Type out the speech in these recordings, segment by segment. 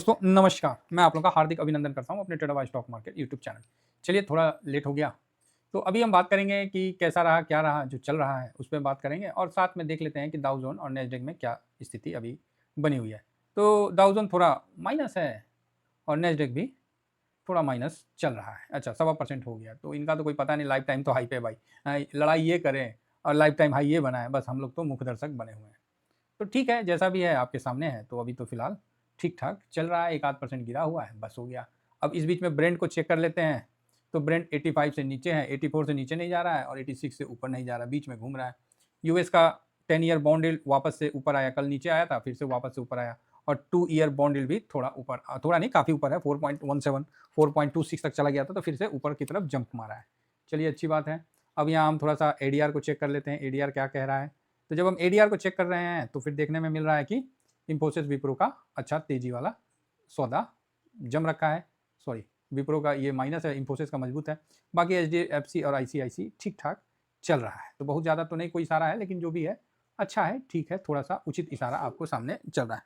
दोस्तों नमस्कार, मैं आप लोगों का हार्दिक अभिनंदन करता हूं अपने trader wise stock market YouTube channel. चलिए थोड़ा लेट हो गया, तो अभी हम बात करेंगे कि कैसा रहा, क्या रहा, जो चल रहा है उस पे बात करेंगे और साथ में देख लेते हैं कि डाउ जोन और नैस्डैक में क्या स्थिति अभी बनी हुई है। तो डाउ जोन थोड़ा माइनस है और नैस्डैक भी थोड़ा माइनस चल रहा है। अच्छा 1.25% हो गया, तो इनका तो कोई पता नहीं, लाइफ टाइम तो हाई पे भाई। लड़ाई ये करें और लाइफ टाइम हाई ये बनाए, बस हम लोग तो मुख्य दर्शक बने हुए हैं। तो ठीक है, जैसा भी है आपके सामने है, तो अभी तो फिलहाल ठीक ठाक चल रहा है। 1-8% गिरा हुआ है, बस हो गया। अब इस बीच में ब्रेंट को चेक कर लेते हैं, तो ब्रेंट 85 से नीचे है, 84 से नीचे नहीं जा रहा है और 86 से ऊपर नहीं जा रहा, बीच में घूम रहा है। यूएस का 10 ईयर बॉन्ड यील्ड वापस से ऊपर आया, कल नीचे आया था, फिर से वापस से ऊपर आया। और 2 ईयर बॉन्ड यील्ड भी थोड़ा ऊपर, थोड़ा नहीं काफ़ी ऊपर है, 4.17 4.26 तक चला गया था, तो फिर से ऊपर की तरफ जंप मारा है। चलिए अच्छी बात है। अब यहाँ हम थोड़ा सा एडीआर को चेक कर लेते हैं, एडीआर क्या कह रहा है। तो जब हम एडीआर को चेक कर रहे हैं तो फिर देखने में मिल रहा है कि इंफोसिस विप्रो का अच्छा तेजी वाला सौदा जम रखा है। सॉरी, विप्रो का ये माइनस है, इंफोसिस का मजबूत है। बाकी एचडीएफसी और आईसीआईसी ठीक ठाक चल रहा है, तो बहुत ज़्यादा तो नहीं कोई इशारा है, लेकिन जो भी है अच्छा है, ठीक है, थोड़ा सा उचित इशारा आपको सामने चल रहा है।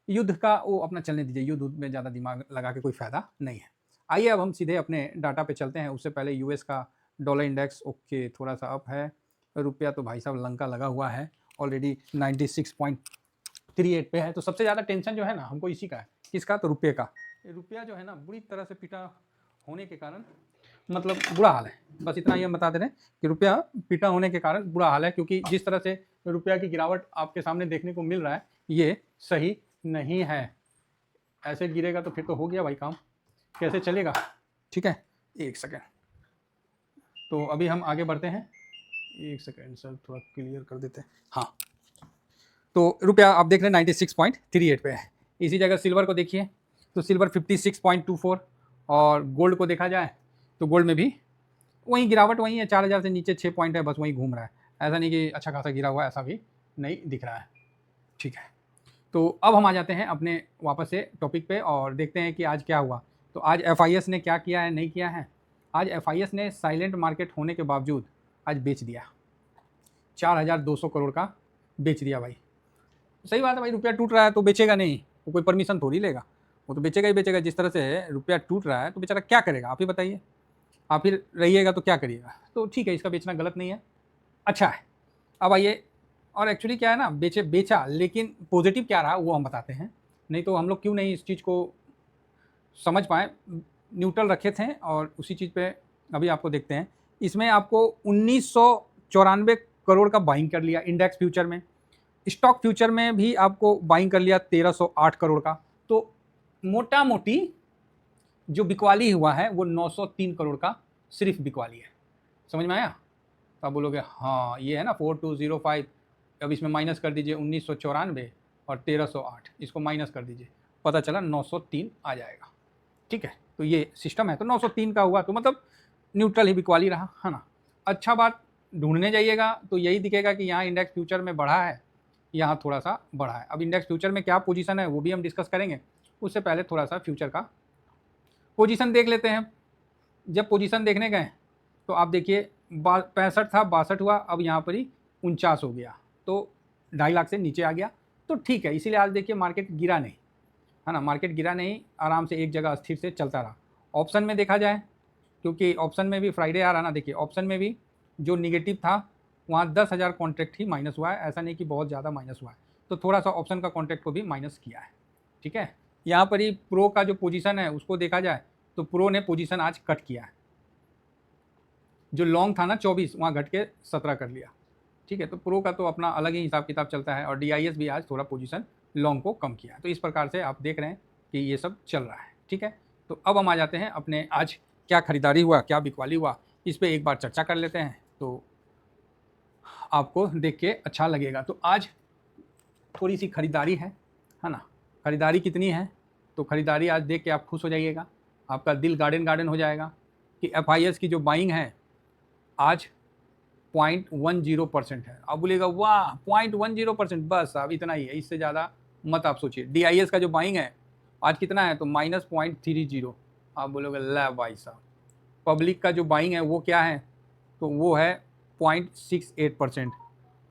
युद्ध का वो अपना चलने दीजिए, युद्ध में ज़्यादा दिमाग लगा के कोई फ़ायदा नहीं है। आइए अब हम सीधे अपने डाटा पे चलते हैं। उससे पहले यूएस का डॉलर इंडेक्स ओके थोड़ा सा अप है। रुपया तो भाई साहब लंका लगा हुआ है, ऑलरेडी 96.38 पे है। तो सबसे ज़्यादा टेंशन जो है ना हमको इसी का है। किसका? तो रुपये का। रुपया जो है ना बुरी तरह से पिटा होने के कारण, मतलब बुरा हाल है। बस इतना ही हम बता दे रहे हैं कि रुपया पिटा होने के कारण बुरा हाल है, क्योंकि जिस तरह से रुपया की गिरावट आपके सामने देखने को मिल रहा है ये सही नहीं है। ऐसे गिरेगा तो फिर तो हो गया भाई काम, कैसे चलेगा। ठीक है, एक सेकेंड, तो अभी हम आगे बढ़ते हैं। एक सेकेंड सर, थोड़ा क्लियर कर देते हैं। हाँ, तो रुपया आप देख रहे हैं 96.38 पे है। इसी जगह सिल्वर को देखिए, तो सिल्वर 56.24, और गोल्ड को देखा जाए तो गोल्ड में भी वही गिरावट वही है, 4000 से नीचे 6 पॉइंट है, बस वही घूम रहा है। ऐसा नहीं कि अच्छा खासा गिरा हुआ है, ऐसा भी नहीं दिख रहा है। ठीक है, तो अब हम आ जाते हैं अपने वापस से टॉपिक पे और देखते हैं कि आज क्या हुआ। तो आज एफआईएस ने क्या किया है, नहीं किया है। आज एफआईएस ने साइलेंट मार्केट होने के बावजूद आज बेच दिया, 4200 करोड़ का बेच दिया भाई। सही बात है भाई, रुपया टूट रहा है तो बेचेगा नहीं, वो कोई परमिशन थोड़ी लेगा, वो तो बेचेगा ही बेचेगा। जिस तरह से रुपया टूट रहा है तो बेचारा क्या करेगा, आप ही बताइए। आप ही रहिएगा तो क्या करिएगा। तो ठीक है, इसका बेचना गलत नहीं है, अच्छा है। अब आइए, और एक्चुअली क्या है ना, बेचा, लेकिन पॉजिटिव क्या रहा वो हम बताते हैं। नहीं तो हम लोग क्यों नहीं इस चीज़ को समझ पाए, न्यूट्रल रखे थे और उसी चीज़ पे अभी आपको देखते हैं। इसमें आपको 1994 करोड़ का बाइंग कर लिया इंडेक्स फ्यूचर में। स्टॉक फ्यूचर में भी आपको बाइंग कर लिया 1308 करोड़ का। तो मोटा मोटी जो बिकवाली हुआ है वो 903 करोड़ का सिर्फ बिकवाली है। समझ में आया? तो आप बोलोगे हाँ ये है ना 4205, अब इसमें माइनस कर दीजिए 1994 और 1308, इसको माइनस कर दीजिए, पता चला 903 आ जाएगा। ठीक है, तो ये सिस्टम है। तो 903 का हुआ तो मतलब न्यूट्रल ही बिकवाली रहा, है ना। अच्छा बात, ढूंढने जाइएगा तो यही दिखेगा कि यहाँ इंडेक्स फ्यूचर में बढ़ा है, यहाँ थोड़ा सा बढ़ा है। अब इंडेक्स फ्यूचर में क्या पोजीशन है वो भी हम डिस्कस करेंगे, उससे पहले थोड़ा सा फ्यूचर का पोजीशन देख लेते हैं। जब पोजीशन देखने गए तो आप देखिए 65 था, 62 हुआ, अब यहाँ पर ही 49 हो गया, तो 2.5 लाख से नीचे आ गया। तो ठीक है, इसीलिए आज देखिए मार्केट गिरा नहीं, है ना, मार्केट गिरा नहीं, आराम से एक जगह स्थिर से चलता रहा। ऑप्शन में देखा जाए, क्योंकि ऑप्शन में भी फ्राइडे आ रहा ना, देखिए ऑप्शन में भी जो निगेटिव था वहाँ 10,000 कॉन्ट्रैक्ट ही माइनस हुआ है, ऐसा नहीं कि बहुत ज़्यादा माइनस हुआ है। तो थोड़ा सा ऑप्शन का कॉन्ट्रैक्ट को भी माइनस किया है। ठीक है, यहाँ पर ही प्रो का जो पोजीशन है उसको देखा जाए तो प्रो ने पोजीशन आज कट किया है। जो लॉन्ग था ना 24, वहाँ घट के 17 कर लिया। ठीक है, तो प्रो का तो अपना अलग ही हिसाब किताब चलता है, और डीआईएस भी आज थोड़ा पोजीशन लॉन्ग को कम किया। तो इस प्रकार से आप देख रहे हैं कि ये सब चल रहा है। ठीक है, तो अब हम आ जाते हैं अपने आज क्या खरीदारी हुआ, क्या बिकवाली हुआ, इस पर एक बार चर्चा कर लेते हैं, तो आपको देख के अच्छा लगेगा। तो आज थोड़ी सी खरीदारी है ना। खरीदारी कितनी है, तो खरीदारी आज देख के आप खुश हो जाइएगा, आपका दिल गार्डन गार्डन हो जाएगा कि एफआईएस की जो बाइंग है आज 0.10% है। आप बोलेगा वाह 0.10%, बस अब इतना ही है, इससे ज़्यादा मत आप सोचिए। डीआईएस का जो बाइंग है आज कितना है, तो -0.30। आप बोलोगे ला भाई साहब। पब्लिक का जो बाइंग है वो क्या है, तो वो है 0.68%,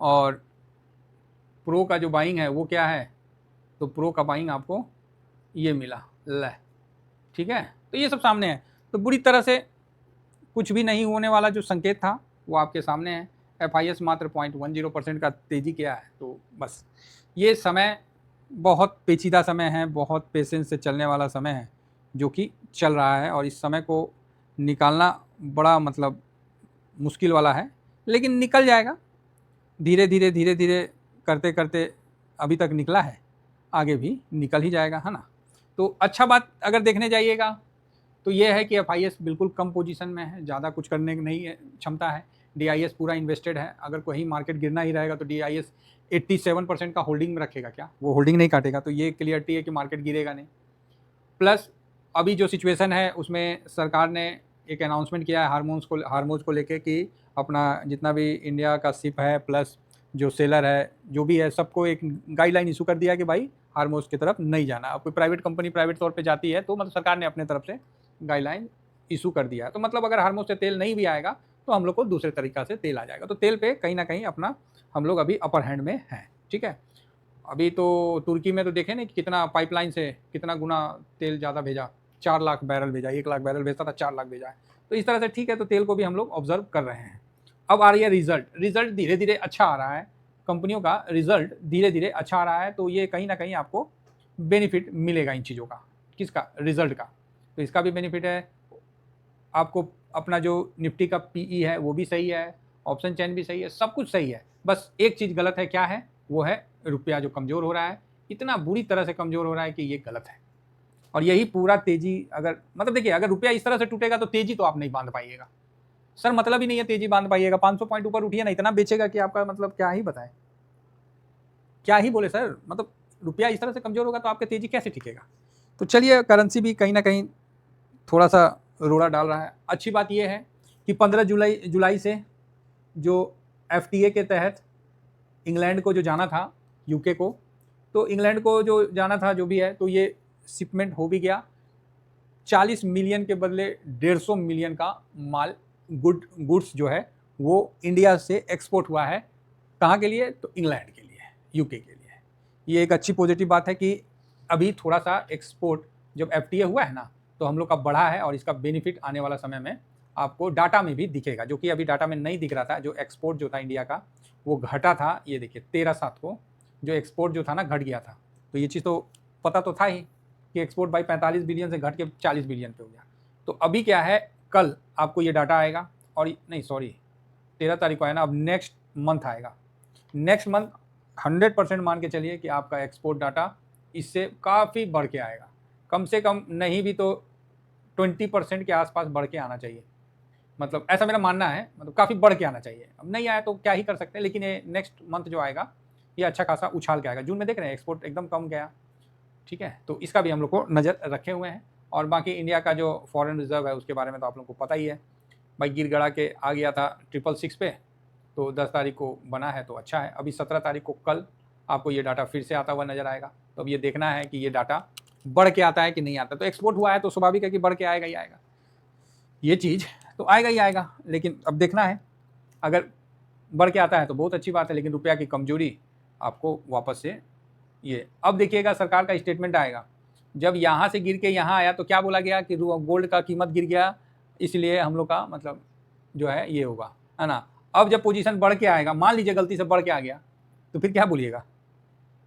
और प्रो का जो बाइंग है वो क्या है, तो प्रो का बाइंग आपको ये मिला ले, ठीक है। तो ये सब सामने है, तो बुरी तरह से कुछ भी नहीं होने वाला जो संकेत था वो आपके सामने है। FIS मात्र 0.10% का तेजी किया है। तो बस ये समय बहुत पेचीदा समय है, बहुत पेशेंस से चलने वाला समय है जो कि चल रहा है, और इस समय को निकालना बड़ा मतलब मुश्किल वाला है, लेकिन निकल जाएगा धीरे धीरे धीरे धीरे करते करते। अभी तक निकला है, आगे भी निकल ही जाएगा, है ना। तो अच्छा बात अगर देखने जाइएगा तो ये है कि FIS बिल्कुल कम पोजीशन में है, ज़्यादा कुछ करने की नहीं है क्षमता है। DIS पूरा इन्वेस्टेड है। अगर कोई मार्केट गिरना ही रहेगा तो DIS 87% का होल्डिंग में रखेगा क्या, वो होल्डिंग नहीं काटेगा। तो ये क्लियरिटी है कि मार्केट गिरेगा नहीं। प्लस अभी जो सिचुएशन है उसमें सरकार ने एक अनाउंसमेंट किया है हार्मोन्स को लेके कि अपना जितना भी इंडिया का शिप है प्लस जो सेलर है जो भी है सबको एक गाइडलाइन इशू कर दिया कि भाई हार्मोन्स की तरफ नहीं जाना। अब कोई प्राइवेट कंपनी प्राइवेट तौर पे जाती है तो मतलब सरकार ने अपने तरफ से गाइडलाइन इशू कर दिया है। तो मतलब अगर हार्मोन्स से तेल नहीं भी आएगा तो हम लोग को दूसरे तरीका से तेल आ जाएगा। तो तेल पे कहीं ना कहीं अपना हम लोग अभी अपर हैंड में हैं, ठीक है। अभी तो तुर्की में तो देखें ना कि कितना पाइपलाइन से कितना गुना तेल ज़्यादा भेजा, 4 लाख बैरल भेजा, 1 लाख बैरल भेजता था 4 लाख भेजा है। तो इस तरह से ठीक है, तो तेल को भी हम लोग ऑब्जर्व कर रहे हैं। अब आ रही है रिजल्ट धीरे धीरे अच्छा आ रहा है, कंपनियों का रिजल्ट धीरे धीरे अच्छा आ रहा है। तो ये कहीं ना कहीं आपको बेनिफिट मिलेगा इन चीज़ों का, किसका, रिजल्ट का। तो इसका भी बेनिफिट है आपको। अपना जो निफ्टी का PE है वो भी सही है, ऑप्शन चेन भी सही है, सब कुछ सही है। बस एक चीज़ गलत है, क्या है, वो है रुपया जो कमज़ोर हो रहा है, इतना बुरी तरह से कमज़ोर हो रहा है कि ये गलत है। और यही पूरा तेजी अगर मतलब देखिए अगर रुपया इस तरह से टूटेगा तो तेजी तो आप नहीं बांध पाइएगा सर, मतलब ही नहीं है तेजी बांध पाइएगा। 500 पॉइंट ऊपर उठिए ना, इतना बेचेगा कि आपका मतलब क्या ही बताएं, क्या ही बोले सर। मतलब रुपया इस तरह से कमज़ोर होगा तो आपका तेजी कैसे टिकेगा। तो चलिए करेंसी भी कहीं ना कहीं थोड़ा सा रोड़ा डाल रहा है। अच्छी बात यह है कि 15 जुलाई से जो FTA के तहत इंग्लैंड को जो जाना था, UK को, तो इंग्लैंड को जो जाना था जो भी है, तो ये शिपमेंट हो भी गया। 40 मिलियन के बदले 150 मिलियन का माल गुड्स जो है वो इंडिया से एक्सपोर्ट हुआ है। कहाँ के लिए, तो इंग्लैंड के लिए, UK के लिए। ये एक अच्छी पॉजिटिव बात है कि अभी थोड़ा सा एक्सपोर्ट जब FTA हुआ है ना तो हम लोग का बढ़ा है, और इसका बेनिफिट आने वाला समय में आपको डाटा में भी दिखेगा, जो कि अभी डाटा में नहीं दिख रहा था। जो एक्सपोर्ट जो था इंडिया का वो घटा था, ये देखिए 13/7 को जो एक्सपोर्ट जो था ना घट गया था। तो ये चीज़ तो पता तो था ही कि एक्सपोर्ट भाई 45 बिलियन से घट के 40 बिलियन पे हो गया। तो अभी क्या है, कल आपको ये डाटा आएगा, और नहीं सॉरी 13 तारीख को आया ना, अब नेक्स्ट मंथ आएगा। नेक्स्ट मंथ 100% मान के चलिए कि आपका एक्सपोर्ट डाटा इससे काफ़ी बढ़ के आएगा। कम से कम नहीं भी तो 20% के आसपास बढ़ के आना चाहिए। मतलब ऐसा मेरा मानना है, मतलब काफ़ी बढ़ के आना चाहिए। अब नहीं आया तो क्या ही कर सकते हैं, लेकिन ये नेक्स्ट मंथ जो आएगा ये अच्छा खासा उछाल के आएगा। जून में देख रहे हैं एक्सपोर्ट एकदम कम गया, ठीक है। तो इसका भी हम लोग को नज़र रखे हुए हैं। और बाकी इंडिया का जो फॉरेन रिजर्व है उसके बारे में तो आप लोगों को पता ही है भाई, गिर गड़ा के आ गया था 666 पे, तो 10 तारीख को बना है तो अच्छा है। अभी 17 तारीख को कल आपको ये डाटा फिर से आता हुआ नज़र आएगा। तो अब ये देखना है कि ये डाटा बढ़ के आता है कि नहीं आता। तो एक्सपोर्ट हुआ है तो स्वाभाविक है कि बढ़ के आएगा ही आएगा, ये चीज़ तो आएगा ही आएगा। लेकिन अब देखना है, अगर बढ़ के आता है तो बहुत अच्छी बात है, लेकिन रुपया की कमजोरी आपको वापस से ये अब देखिएगा सरकार का स्टेटमेंट आएगा। जब यहाँ से गिर के यहाँ आया तो क्या बोला गया कि गोल्ड का कीमत गिर गया, इसलिए हम लोग का मतलब जो है ये होगा, है ना। अब जब पोजीशन बढ़ के आएगा, मान लीजिए गलती से बढ़ के आ गया, तो फिर क्या बोलिएगा,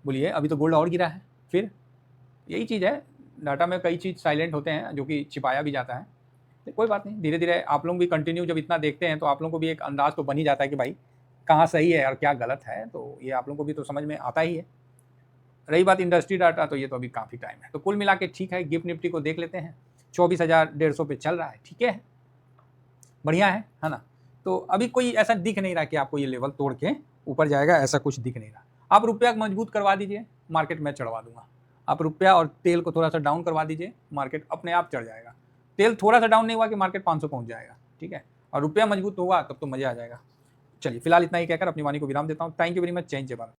बोलिए अभी तो गोल्ड और गिरा है। फिर यही चीज़ है, डाटा में कई चीज़ साइलेंट होते हैं जो कि छिपाया भी जाता है। तो कोई बात नहीं, धीरे धीरे आप लोग भी कंटिन्यू जब इतना देखते हैं तो आप लोगों को भी एक अंदाज तो बन ही जाता है कि भाई कहाँ सही है और क्या गलत है। तो ये आप लोगों को भी तो समझ में आता ही है। रही बात इंडस्ट्री डाटा, तो ये तो अभी काफ़ी टाइम है। तो कुल मिला के ठीक है, गिफ्ट निफ्टी को देख लेते हैं, 24,150 पे चल रहा है, ठीक है, बढ़िया है ना। तो अभी कोई ऐसा दिख नहीं रहा कि आपको ये लेवल तोड़ के ऊपर जाएगा, ऐसा कुछ दिख नहीं रहा। आप रुपया मजबूत करवा दीजिए, मार्केट में चढ़वा दूंगा। आप रुपया और तेल को थोड़ा सा डाउन करवा दीजिए, मार्केट अपने आप चढ़ जाएगा। तेल थोड़ा सा डाउन नहीं हुआ कि मार्केट 500 पहुंच जाएगा, ठीक है। और रुपया मजबूत होगा तब तो मज़ा आ जाएगा। चलिए फिलहाल इतना ही कहकर अपनी वाणी को विराम देता हूँ। Thank you very much. जय हिंद, जय भारत।